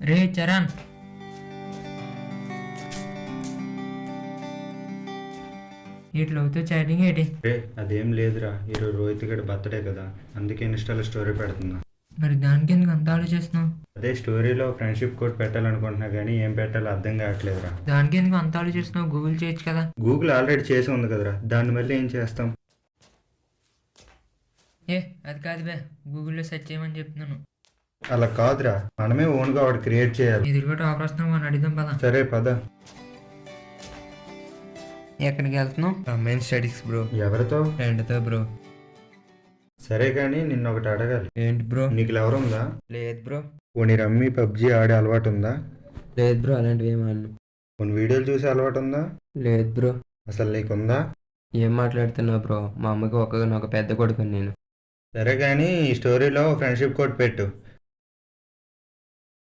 రే Charan, ఇట్లవుతూ chatting ఏంటి? రే అదేం లేదురా, ఈరోజు రోహిత్ గడి బర్త్డే కదా, అందుకే ఇన్స్టాలో స్టోరీ పెడుతున్నా. మరి దానికి ఎందుకు అంత ఆలోచిస్తున్నావు? అదే స్టోరీలో ఫ్రెండ్షిప్ కోడ్ పెట్టాలనుకుంటున్నా కానీ ఏం పెట్టాలో అర్థం కావట్లేదురా. దానికి ఎందుకు అంత ఆలోచిస్తున్నావు? గూగుల్ చేయొచ్చు కదా. గూగుల్ ఆల్రెడీ చేసి ఉంది కదరా, దాన్ని మళ్ళీ ఏం చేస్తాం? అది కాదు బే, గూగుల్లో సెర్చ్ చేయమని చెప్తున్నాను. అలా కాదురా, మనమే ఓన్గా ఒకటి క్రియేట్ చేయాలి. ఎదురుగా టాప్ వస్తున్నావు అని అడిగిదాం పదా. సరే పద. ఎక్కడికి వెళ్తున్నావు? Main studies bro. ఎవరితో? ఫ్రెండ్తో బ్రో. సరే కానీ నిన్న ఒకటి అడగాలి. ఏంటి బ్రో? నీకు ఎవరు ఉందా? లేదు బ్రో. పోనీ రమ్మీ పబ్జి ఆడే అలవాటు ఉందా? లేదు బ్రో, అలాంటివి ఏం ఆడను. కొన్ని వీడియోలు చూసి అలవాటు ఉందా? లేదు బ్రో. అసలు నీకుందా? ఏం మాట్లాడుతున్నావు బ్రో? మా అమ్మకి ఒక పెద్ద కొడుకుని నేను. సరే కానీ ఈ స్టోరీలో ఫ్రెండ్షిప్ కోడ్ పెట్టు.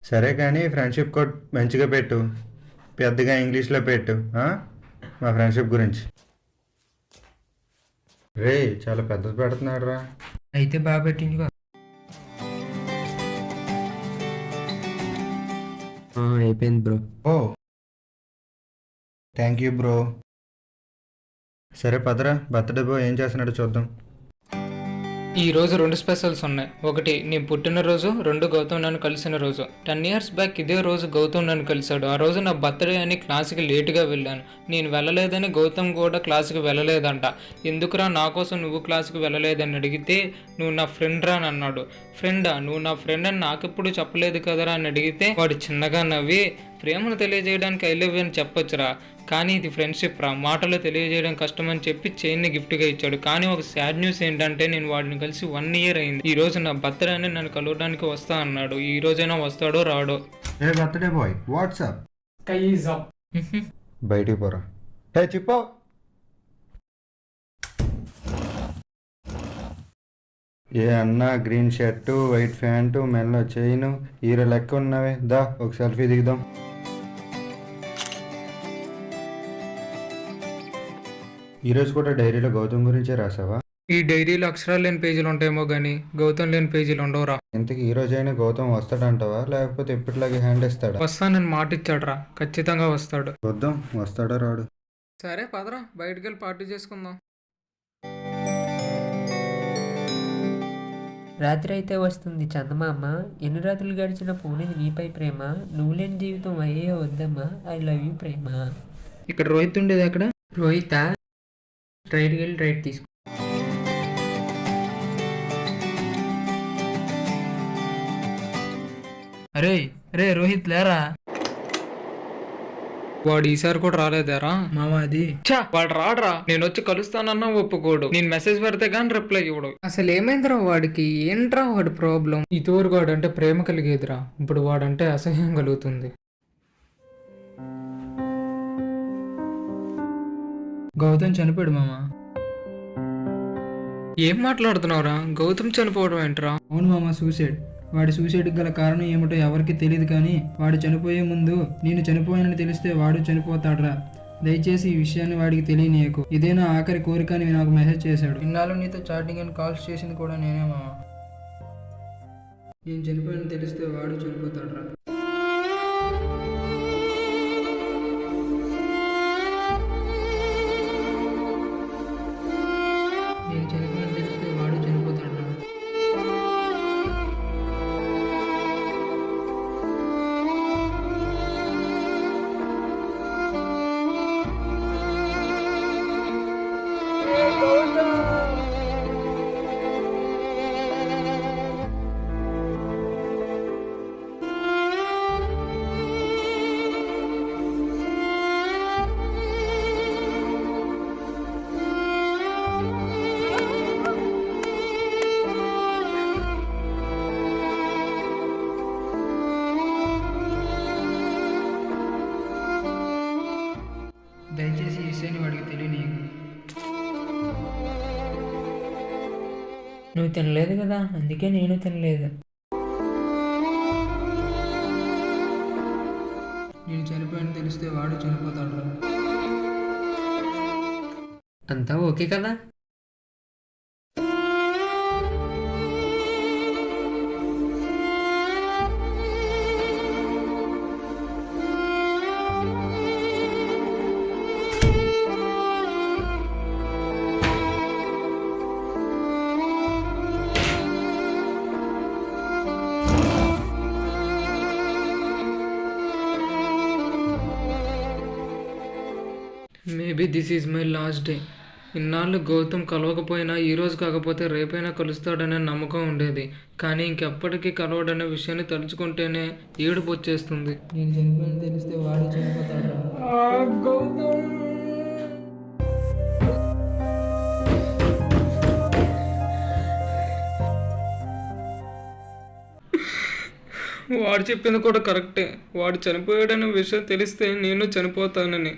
సరే కానీ ఫ్రెండ్షిప్ కోడ్ మంచిగా పెట్టు, పెద్దగా ఇంగ్లీష్లో పెట్టు మా ఫ్రెండ్షిప్ గురించి. రే చాలా పెద్దది పెడుతున్నాడు రా. అయితే బాగా పెట్టించుకో. అయిపోయింది బ్రో. ఓ థ్యాంక్ యూ బ్రో. సరే పదరా, బర్త్డే బాయ్ ఏం చేస్తున్నాడో చూద్దాం. ఈ రోజు 2 స్పెషల్స్ ఉన్నాయి. ఒకటి నేను పుట్టినరోజు, 2 గౌతమ్ నన్ను కలిసిన రోజు. 10 years బ్యాక్ ఇదే రోజు గౌతమ్ నన్ను కలిశాడు. ఆ రోజు నా బర్త్డే అని క్లాస్కి లేటుగా వెళ్ళాను. నేను వెళ్ళలేదని గౌతమ్ కూడా క్లాస్కి వెళ్ళలేదంట. ఎందుకురా నా కోసం నువ్వు క్లాస్కి వెళ్ళలేదని అడిగితే నువ్వు నా ఫ్రెండ్ రా అని అన్నాడు. ఫ్రెండా? నువ్వు నా ఫ్రెండ్ అని నాకెప్పుడు చెప్పలేదు కదరా అని అడిగితే వాడు చిన్నగా నవ్వి, ప్రేమను తెలియజేయడానికి ఐ లవ్ యూ అని చెప్పొచ్చురా, కానీ ఇది ఫ్రెండ్షిప్ రా, మాటలో తెలియజేయడం కష్టం అని చెప్పి చైన్ని గిఫ్ట్గా ఇచ్చాడు. కానీ ఒక సాడ్ న్యూస్ ఏంటంటే నేను వాడిని కలిసి 1 year అయింది. ఈ రోజు నా బర్త్డే అని నన్ను కలవడానికి వస్తా అన్నాడు. ఈ రోజైనా వస్తాడో రాడో. ఏ బర్త్డే బాయ్ వాట్సాప్ బయటికి పోరా. చెప్పు. ఏ అన్నా గ్రీన్ షర్టు, వైట్ ప్యాంటు, మెల్లో చైను, హీరో లెక్క ఉన్నావే. దా ఒక సెల్ఫీ దిగుదాం. ఈరోజు కూడా డైరీలో గౌతమ్ గురించే రాసావా? ఈ డైరీలో అక్షరాలు లేని పేజీలు ఉంటాయేమో కానీ గౌతమ్ లేని పేజీలు ఉండవురా. ఇంతకీ ఈ రోజైనా గౌతమ్ వస్తాడంటావా, లేకపోతే ఎప్పటిలాగే హ్యాండ్ ఇస్తాడా? వస్తానని మాట ఇచ్చాడురా, ఖచ్చితంగా వస్తాడు. చూద్దాం వస్తాడా రాడు. సరే పదరా, బయటికి వెళ్ళి పార్టీ చేసుకుందాం. రాత్రి అయితే వస్తుంది చందమామ, ఎన్ని రాత్రులు గడిచిన పోనేది నీపై ప్రేమ, నువ్వు లేని జీవితం అయ్యే వద్దమ్మా, ఐ లవ్ యూ ప్రేమ. ఇక్కడ రోహిత్ ఉండేది ఎక్కడ? రోహిత స్ట్రైట్కి వెళ్ళి రైట్ తీసుకో. అరే రే రోహిత్ లేరా. వాడు ఈసారి కూడా రాలేదారా మామ? అది వాడు రాడరా. నేను వచ్చి కలుస్తానన్నా ఒప్పుకోడు. నేను మెసేజ్ పెడితే కానీ రిప్లై ఇవ్వడు. అసలు ఏమైందిరా వాడికి? ఏంట్రా వాడి ప్రాబ్లం? ఈ తోరుగాడు అంటే ప్రేమ కలిగేదిరా, ఇప్పుడు వాడంటే అసహ్యం కలుగుతుంది. గౌతమ్ చనిపోయాడు మామ. ఏం మాట్లాడుతున్నావురా? గౌతమ్ చనిపోవడం ఏంట్రా? అవును మామ, సూసైడ్. వాడి సూసైడ్కి గల కారణం ఏమిటో ఎవరికి తెలియదు, కానీ వాడు చనిపోయే ముందు నేను చనిపోయానని తెలిస్తే వాడు చనిపోతాడ్రా. దయచేసి ఈ విషయాన్ని వాడికి తెలియనీయకు. ఇదే నా ఆఖరి కోరిక అని నాకు మెసేజ్ చేశాడు. ఇన్నాళ్ళు నీతో చాటింగ్ అండ్ కాల్స్ చేసింది కూడా నేనే మామ. నేను చనిపోయానని తెలిస్తే వాడు చనిపోతాడ్రా. నేను చనిపోయానని తెలిస్తే వాడు చనిపోతాడ్రా. దయచేసి ఈ విషయాన్ని వాడికి తెలియనీయకు. నువ్వు తినలేదు కదా, అందుకే నేను తినలేదు. నేను చనిపోయాను తెలిస్తే వాడు చనిపోతాడు. అంతా ఓకే కదా? Maybe this is my last day. ఇన్నాళ్ళు గౌతమ్ కలవకపోయినా ఈ రోజు కాకపోతే రేపైనా కలుస్తాడనే నమ్మకం ఉండేది. కానీ ఇంకెప్పటికీ కలవడనే విషయాన్ని తలుచుకుంటేనే ఏడుపు వచ్చేస్తుంది. నేను చనిపోయిన తెలిస్తే వాడు చనిపోతాడురా. వాడు చెప్పింది కూడా కరెక్టే. వాడు చనిపోయాడనే విషయం తెలిస్తే నేను చనిపోతానని.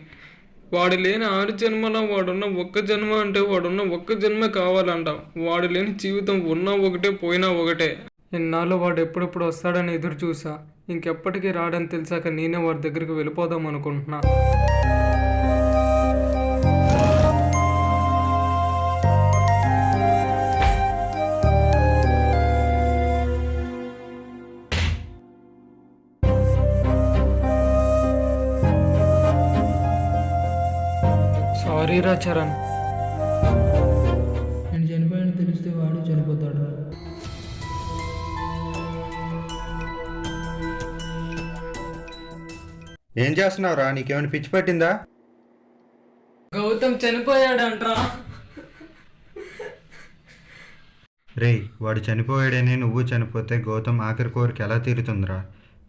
వాడు లేని 6 జన్మలో వాడున్న ఒక్క జన్మ అంటే వాడున్న ఒక్క జన్మే కావాలంట. వాడు లేని జీవితం ఉన్నా ఒకటే పోయినా ఒకటే. ఇన్నాళ్ళు వాడు ఎప్పుడెప్పుడు వస్తాడని ఎదురు చూసా. ఇంకెప్పటికీ రాడని తెలిసాక నేనే వాడి దగ్గరికి వెళ్ళిపోదాం అనుకుంటున్నా. సారీ రా చరణ్. నేను చనిపోయిన తెలిస్తే వాడు చనిపోతాడురా. ఏం చేస్తున్నావురా? నీకేమైనా పిచ్చి పట్టిందా? గౌతమ్ చనిపోయాడంట్రా. రేయ్, వాడు చనిపోయాడని నువ్వు చనిపోతే గౌతమ్ ఆఖరి కోరిక ఎలా తీరుతుందిరా?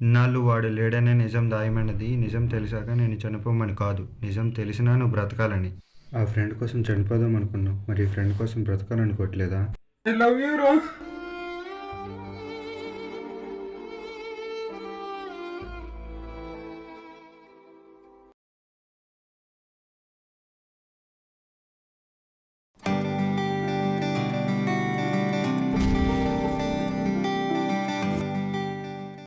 ఇన్నాళ్ళు వాడు లేడనే నిజం దాయమన్నది నిజం తెలిసాక నేను చనిపోమని కాదు, నిజం తెలిసినా నువ్వు బ్రతకాలని. ఆ ఫ్రెండ్ కోసం చనిపోదాం అనుకున్నావు, మరి ఈ ఫ్రెండ్ కోసం బ్రతకాలనుకోవట్లేదా? ఐ లవ్ యూ రా.